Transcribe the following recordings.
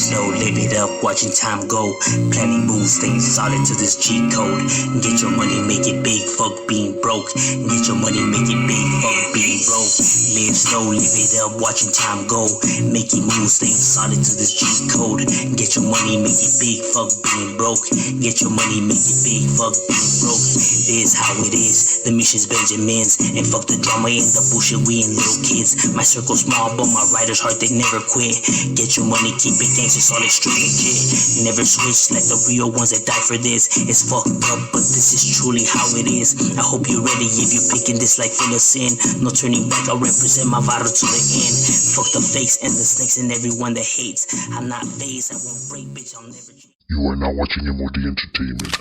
slow, live it up, watching time go. Planning moves, things solid to this cheat code. Get your money, make it big, fuck being broke. Get your money, make it big, fuck being broke. Live slow, live it up, watching time go. Making moves, things solid to this cheat code. Get your money, make it big, fuck being broke. Get your money, make it big, fuck being broke. This how it is, the mission's Benjamins. And fuck the drama and the bullshit, we ain't little kids. My circle small, but my riders heart, they never quit. Get your money, keep it gangsta, solid, straight legit. Never switch like the real ones that die for this. It's fucked up, but this is truly how it is. I hope you're ready if you're picking this like full of sin. No turning back, I represent my vital to the end. Fuck the fakes and the snakes and everyone that hates. I'm not phased, I won't break, bitch, I'll never. You are now watching M.O.D Entertainment.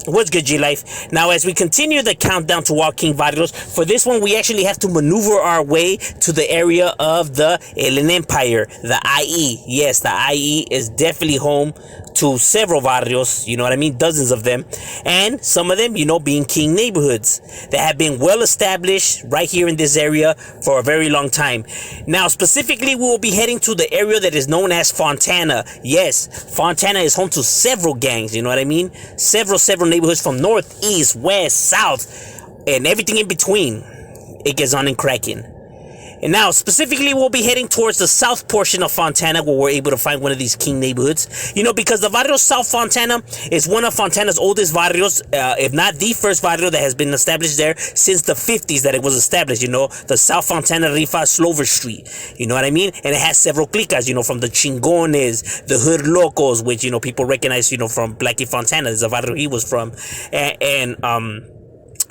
What's good, G-Life? Now, as we continue the countdown to Walk King Varrios, for this one, we actually have to maneuver our way to the area of the Inland Empire, the IE. Yes, the IE is definitely home to several barrios, you know what I mean, dozens of them, and some of them, you know, being king neighborhoods that have been well established right here in this area for a very long time. Now, specifically, we will be heading to the area that is known as Fontana. Yes, Fontana is home to several gangs, you know what I mean, several neighborhoods from north, east, west, south, and everything in between. It gets on and cracking. And now, specifically, we'll be heading towards the south portion of Fontana, where we're able to find one of these king neighborhoods. You know, because the barrio South Fontana is one of Fontana's oldest barrios, if not the first barrio that has been established there since the 50s that it was established, you know, the South Fontana Rifa Slover Street, you know what I mean? And it has several clicas, you know, from the Chingones, the Hood Locos, which, you know, people recognize, you know, from Blackie Fontana, is the barrio he was from,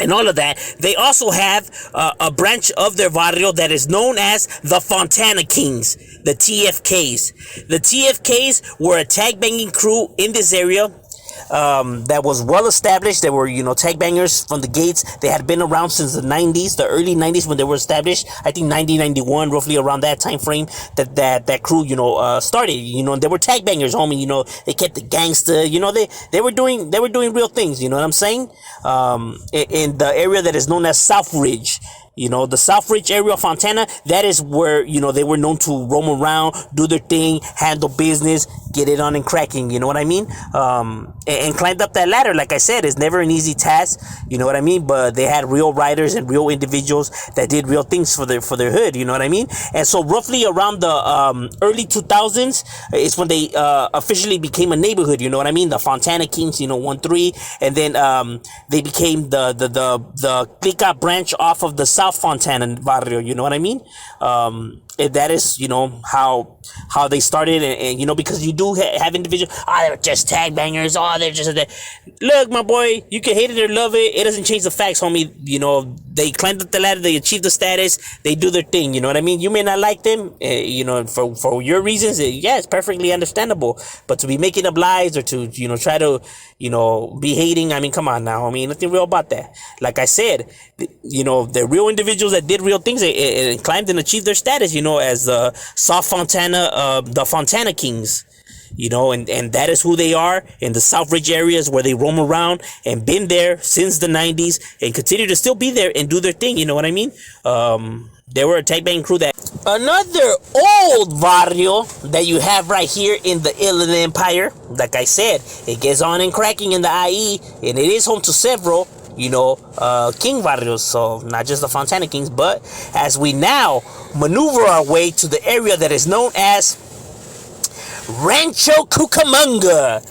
and all of that. They also have a branch of their barrio that is known as the Fontana Kings, the TFKs. The TFKs were a tag banging crew in this area that was well established. They were, you know, tag bangers from the gates. They had been around since the 90s, the early 90s when they were established. I think 90, 91, roughly around that time frame that crew, you know, started. You know, they were tag bangers, homie. You know, they kept the gangster. You know, they were doing real things. You know what I'm saying? In the area that is known as South Ridge. You know, the South Ridge area of Fontana, that is where, you know, they were known to roam around, do their thing, handle business, get it on and cracking, you know what I mean? And climbed up that ladder, like I said, it's never an easy task, you know what I mean? But they had real riders and real individuals that did real things for their hood, you know what I mean? And so roughly around the early 2000s is when they officially became a neighborhood, you know what I mean? The Fontana Kings, you know, 1-3, and then they became the Clica branch off of the South Fontana barrio, you know what I mean? That is, you know, how they started, and you know, because you do have individuals, they're just tag bangers, they're just that. Look, my boy, you can hate it or love it, it doesn't change the facts, homie. You know, they climbed up the ladder, they achieved the status, they do their thing, you know what I mean? You may not like them, you know, for your reasons, yeah, it's perfectly understandable, but to be making up lies or to, you know, try to, you know, be hating, I mean, come on now, I mean, nothing real about that. Like I said, you know, they're real individuals that did real things and climbed and achieved their status, you know, as the South Fontana, the Fontana Kings, you know, and that is who they are in the South Ridge areas where they roam around and been there since the 90s and continue to still be there and do their thing, you know what I mean? They were a tag bang crew that... Another old barrio that you have right here in the Inland Empire, like I said, it gets on and cracking in the IE, and it is home to several, you know, king barrios, so not just the Fontana Kings, but as we now maneuver our way to the area that is known as Rancho Cucamonga.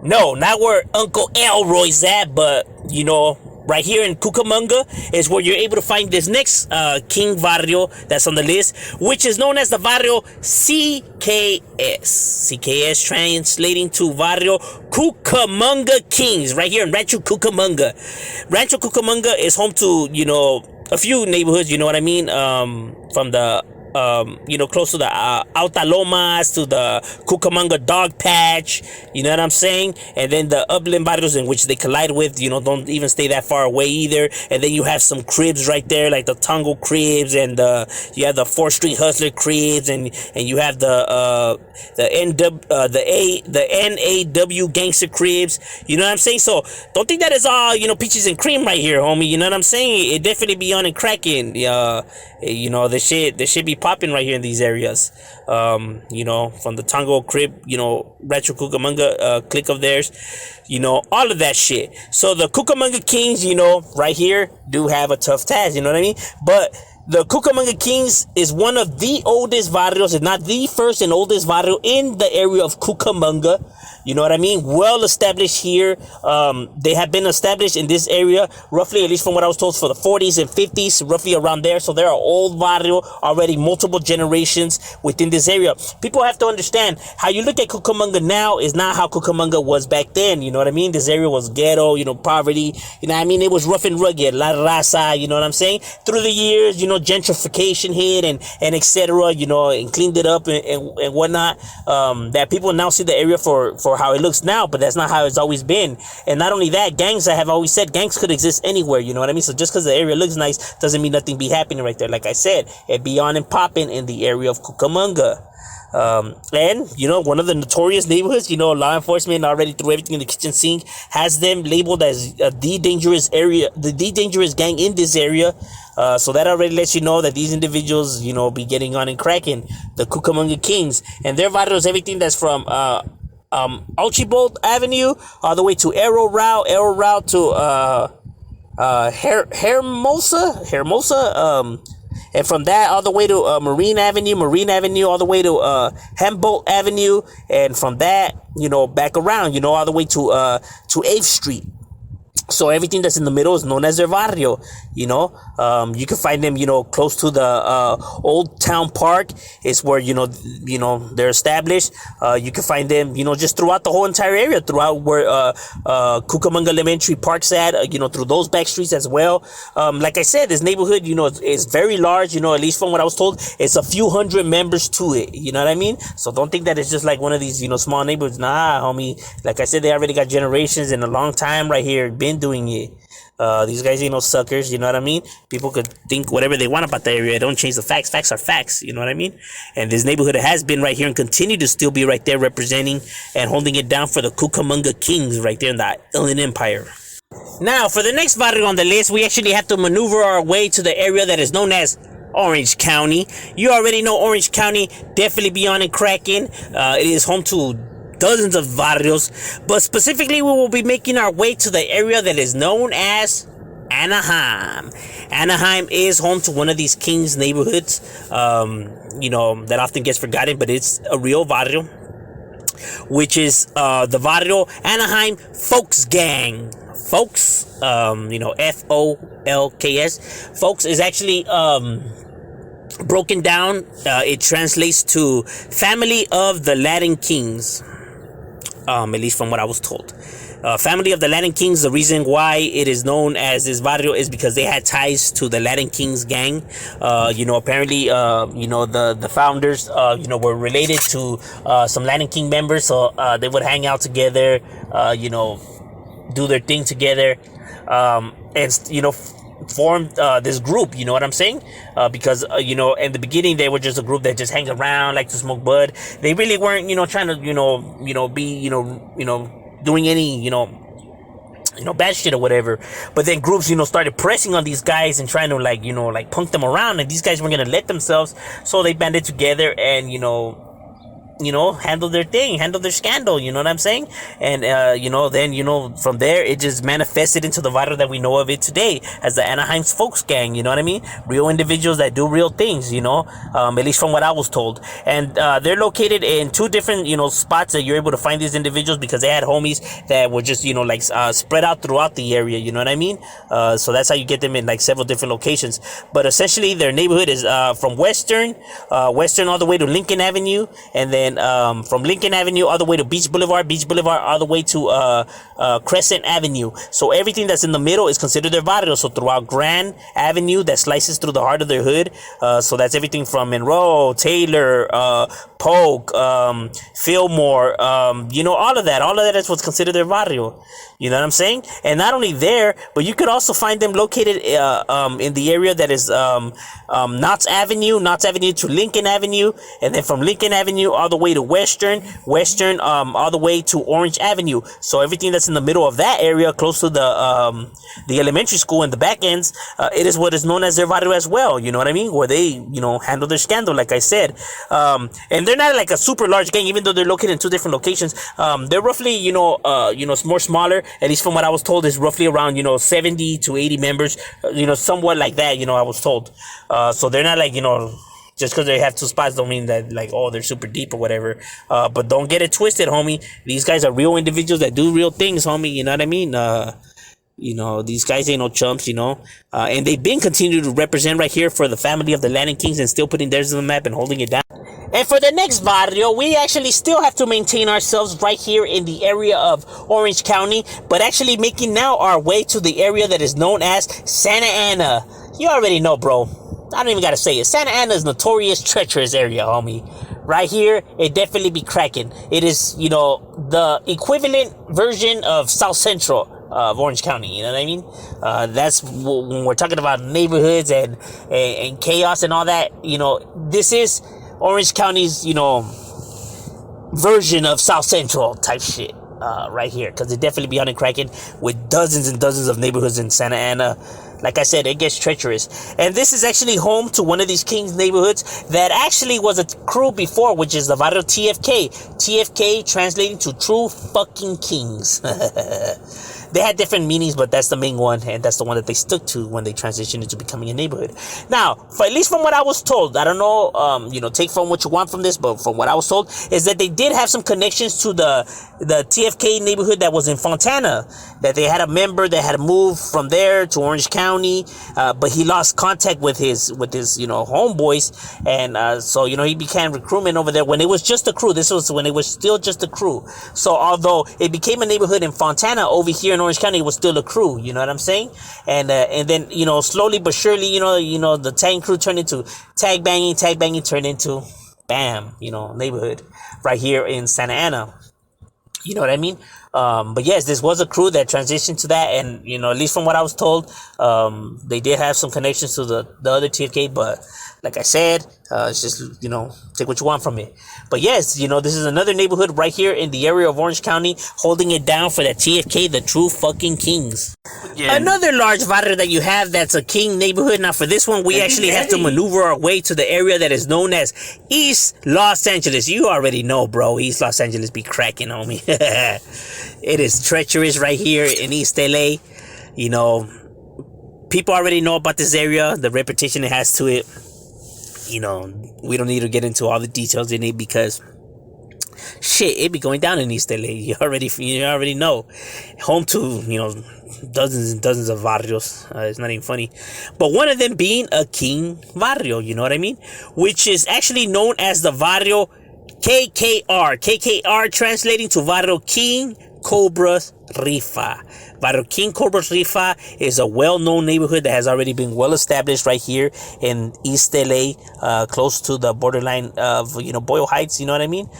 No, not where Uncle Elroy's at, but, you know, right here in Cucamonga is where you're able to find this next king barrio that's on the list, which is known as the barrio CKS. CKS translating to barrio Cucamonga Kings, right here in Rancho Cucamonga. Rancho Cucamonga is home to, you know, a few neighborhoods, you know what I mean, from the you know, close to the Alta Lomas, to the Cucamonga Dog Patch, you know what I'm saying? And then the upland barrios in which they collide with, you know, don't even stay that far away either. And then you have some cribs right there, like the Tongo cribs, and you have the 4th Street Hustler cribs, and you have the NAW gangster cribs, you know what I'm saying? So don't think that is all, you know, peaches and cream right here, homie, you know what I'm saying? It definitely be on and cracking. You know, the shit be popping right here in these areas. You know, from the Tango Crib, you know, Retro Cucamonga clique of theirs, you know, all of that shit. So the Cucamonga Kings, you know, right here do have a tough task, you know what I mean? But the Cucamonga Kings is one of the oldest barrios, if not the first and oldest barrio in the area of Cucamonga. You know what I mean? Well established here. They have been established in this area roughly, at least from what I was told, for the 40s and 50s, roughly around there. So they're an old barrio, already multiple generations within this area. People have to understand how you look at Cucamonga now is not how Cucamonga was back then. You know what I mean? This area was ghetto, you know, poverty. You know what I mean? It was rough and rugged, la raza, you know what I'm saying? Through the years, you know, gentrification hit and etc., you know, and cleaned it up and whatnot. That people now see the area for how it looks now, but that's not how it's always been. And not only that, gangs, I have always said, gangs could exist anywhere, you know what I mean? So just because the area looks nice doesn't mean nothing be happening right there. Like I said, it be on and popping in the area of Cucamonga. And, you know, one of the notorious neighborhoods, you know, law enforcement already threw everything in the kitchen sink, has them labeled as the dangerous area, the dangerous gang in this area. So that already lets you know that these individuals, you know, be getting on and cracking. The Cucamonga Kings. And their barrios, everything that's from Archibald Avenue all the way to Arrow Route to Hermosa, and from that all the way to Marine Avenue all the way to Humboldt Avenue, and from that, you know, back around, you know, all the way to 8th Street. So everything that's in the middle is known as their barrio, you know. You can find them, you know, close to the Old Town Park is where, you know, they're established. You can find them, you know, just throughout the whole entire area, throughout where Cucamonga Elementary Park's at, you know, through those back streets as well. Like I said, this neighborhood, you know, is very large, you know, at least from what I was told, it's a few hundred members to it, you know what I mean? So don't think that it's just like one of these, you know, small neighborhoods. Nah, homie. Like I said, they already got generations and a long time right here been doing it. These guys ain't no suckers, you know what I mean? People could think whatever they want about the area. Don't change the facts. Facts are facts, you know what I mean? And this neighborhood has been right here and continue to still be right there representing and holding it down for the Cucamonga Kings right there in the Inland Empire. Now, for the next barrio on the list, we actually have to maneuver our way to the area that is known as Orange County. You already know Orange County, definitely be on and cracking. It is home to dozens of barrios, but specifically we will be making our way to the area that is known as Anaheim. Anaheim is home to one of these Kings neighborhoods, you know, that often gets forgotten, but it's a real barrio, which is the barrio Anaheim Folks Gang. Folks, you know, Folks. Folks is actually broken down. It translates to family of the Latin Kings. At least from what I was told. Family of the Latin Kings, the reason why it is known as this barrio is because they had ties to the Latin Kings gang. You know, apparently, you know, the founders, you know, were related to some Latin King members. So they would hang out together, you know, do their thing together, and, you know, formed this group, you know what I'm saying? Because you know, in the beginning they were just a group that just hang around, like to smoke bud. They really weren't, you know, trying to, you know, be, you know, doing any, you know, bad shit or whatever. But then groups, you know, started pressing on these guys and trying to, like, you know, like punk them around, and these guys weren't gonna let themselves, so they banded together and, you know, handle their thing, handle their scandal, you know what I'm saying? And, you know, then, you know, from there, it just manifested into the barrio that we know of it today as the Anaheim's Folks Gang, you know what I mean? Real individuals that do real things, you know, at least from what I was told. And, they're located in two different, you know, spots that you're able to find these individuals because they had homies that were just, you know, like, spread out throughout the area, you know what I mean? So that's how you get them in, like, several different locations. But essentially, their neighborhood is, from Western all the way to Lincoln Avenue, and then from Lincoln Avenue all the way to Beach Boulevard all the way to Crescent Avenue. So everything that's in the middle is considered their barrio. So throughout Grand Avenue that slices through the heart of their hood, so that's everything from Monroe, Taylor, Polk, Fillmore, you know, all of that is what's considered their barrio. You know what I'm saying? And not only there, but you could also find them located in the area that is Knott's Avenue to Lincoln Avenue, and then from Lincoln Avenue all the the way to Western, all the way to Orange Avenue. So everything that's in the middle of that area, close to the elementary school and the back ends, it is what is known as their barrio as well. You know what I mean? Where they, handle their scandal, like I said. And they're not like a super large gang, even though they're located in two different locations. They're roughly, more smaller. At least from what I was told, is roughly around 70 to 80 members. Somewhat like that. I was told. So they're not like just because they have two spots don't mean that like, oh, they're super deep or whatever. But don't get it twisted, homie. These guys are real individuals that do real things, homie. You know what I mean? These guys ain't no chumps, and they've been continuing to represent right here for the family of the Latin Kings and still putting theirs on the map and holding it down. And for the next barrio, we actually still have to maintain ourselves right here in the area of Orange County, but actually making now our way to the area that is known as Santa Ana. You already know, bro. I don't even gotta say it. Santa Ana is notorious treacherous area, homie. Right here, it definitely be cracking. It is, the equivalent version of South Central of Orange County. You know what I mean? That's when we're talking about neighborhoods and chaos and all that. This is Orange County's, version of South Central type shit. Right here, because it definitely be on and cracking with dozens and dozens of neighborhoods in Santa Ana. Like I said, it gets treacherous. And this is actually home to one of these Kings neighborhoods that actually was a crew before, which is the barrio TFK. TFK translating to True Fucking Kings. They had different meanings, but that's the main one, and that's the one that they stuck to when they transitioned into becoming a neighborhood. Now, at least from what I was told, I don't know, take from what you want from this, but from what I was told, is that they did have some connections to the TFK neighborhood that was in Fontana, that they had a member that had moved from there to Orange County, but he lost contact with his homeboys, and so he began recruitment over there when it was just a crew. This was when it was still just a crew. So although it became a neighborhood in Fontana, over here in Orange County, it was still a crew. You know what I'm saying? And then slowly but surely, the tag crew turned into tag banging turned into bam, neighborhood right here in Santa Ana. You know what I mean? But yes, this was a crew that transitioned to that, and at least from what I was told, they did have some connections to the other TFK, but like I said, it's just take what you want from it. But yes, this is another neighborhood right here in the area of Orange County, holding it down for that TFK, the True Fucking Kings. Yeah. Another large barrio that you have that's a King neighborhood. Now for this one, we actually have to maneuver our way to the area that is known as East Los Angeles. You already know, bro. East Los Angeles be cracking on me. It is treacherous right here in East LA. People already know about this area, the reputation it has to it. We don't need to get into all the details in it because shit, it be going down in East LA. You already know. Home to, dozens and dozens of barrios. It's not even funny. But one of them being a King barrio, you know what I mean? Which is actually known as the barrio KKR. KKR translating to barrio King Cobras Rifa. Barrio King Cobras Rifa is a well-known neighborhood that has already been well established right here in East LA, close to the borderline of Boyle Heights. You know what I mean?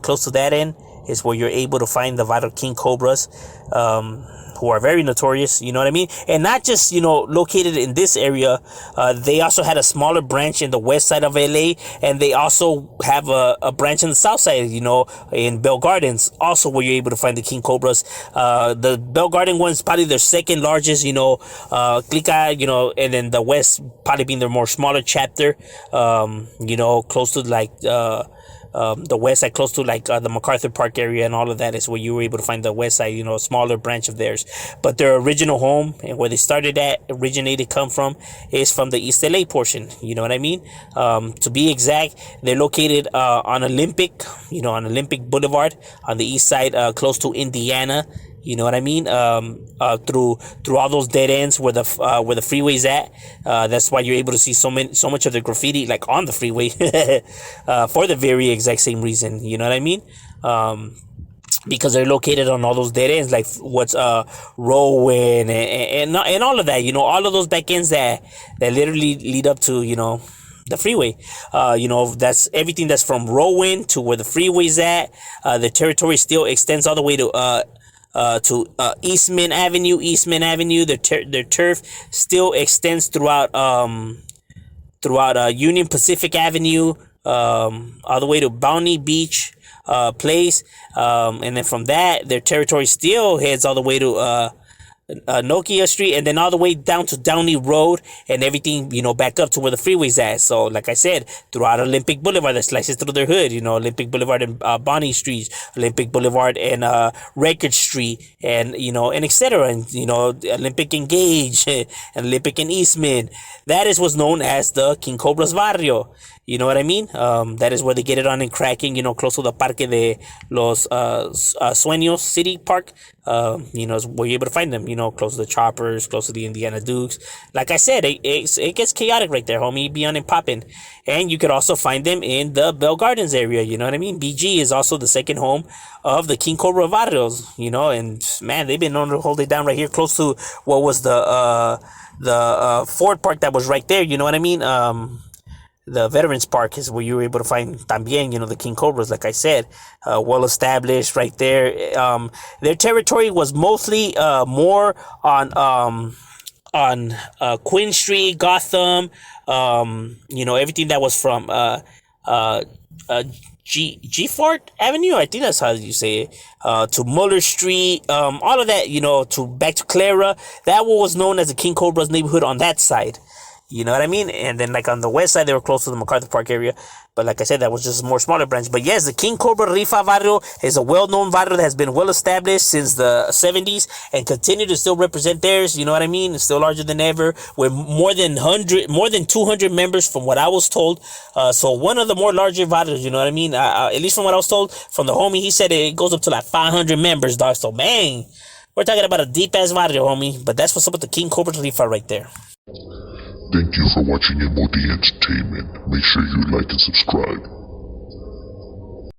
Close to that end is where you're able to find the Barrio King Cobras, who are very notorious, you know what I mean? And not just, located in this area, they also had a smaller branch in the west side of LA, and they also have a branch in the south side, in Bell Gardens, also where you're able to find the King Cobras. The Bell Garden one's probably their second largest, Clica, and then the west probably being their more smaller chapter, close to like, the west side, close to like the MacArthur Park area and all of that is where you were able to find the west side, a smaller branch of theirs. But their original home and where they come from is from the East LA portion. You know what I mean? To be exact, they're located on Olympic, on Olympic Boulevard on the east side, close to Indiana. You know what I mean? Through all those dead ends where the freeway's at. That's why you're able to see so much of the graffiti like on the freeway for the very exact same reason. You know what I mean? Because they're located on all those dead ends, like what's Rowan and all of that. All of those back ends that literally lead up to the freeway. That's everything that's from Rowan to where the freeway's at. The territory still extends all the way to Eastman Avenue. Their turf still extends throughout Union Pacific Avenue, all the way to Bounty Beach place, and then from that, their territory still heads all the way to Nokia Street, and then all the way down to Downey Road, and everything, back up to where the freeway's at. So, like I said, throughout Olympic Boulevard that slices through their hood, Olympic Boulevard and Bonnie Street, Olympic Boulevard and Record Street, and and etc. And Olympic and Gage, and Olympic and Eastman. That is what's known as the King Cobra's Barrio. You know what I mean? That is where they get it on in cracking, close to the Parque de los Sueños City Park. Is where you're able to find them, close to the Choppers, close to the Indiana Dukes. Like I said, it gets chaotic right there, homie. Be on and popping. And you could also find them in the Bell Gardens area, you know what I mean? BG is also the second home of the King Cobra Varrios, and man, they've been known to hold it down right here close to what was the Ford Park that was right there, you know what I mean? The Veterans Park is where you were able to find también, the King Cobras, like I said, well established right there. Their territory was mostly more on Quinn Street, Gotham, everything that was from G Fort Avenue, I think that's how you say it, to Muller Street, all of that, to back to Clara. That was known as the King Cobra's neighborhood on that side. You know what I mean? And then, like, on the west side, they were close to the MacArthur Park area. But like I said, that was just a more smaller branch. But yes, the King Cobra Rifa Barrio is a well-known barrio that has been well-established since the 70s and continue to still represent theirs. You know what I mean? It's still larger than ever, with more than 200 members from what I was told. So one of the more larger barrios, you know what I mean? At least from what I was told from the homie, he said it goes up to like 500 members, dog. So, man, we're talking about a deep-ass barrio, homie. But that's what's up with the King Cobra Rifa right there. Thank you for watching M.O.D Entertainment. Make sure you like and subscribe.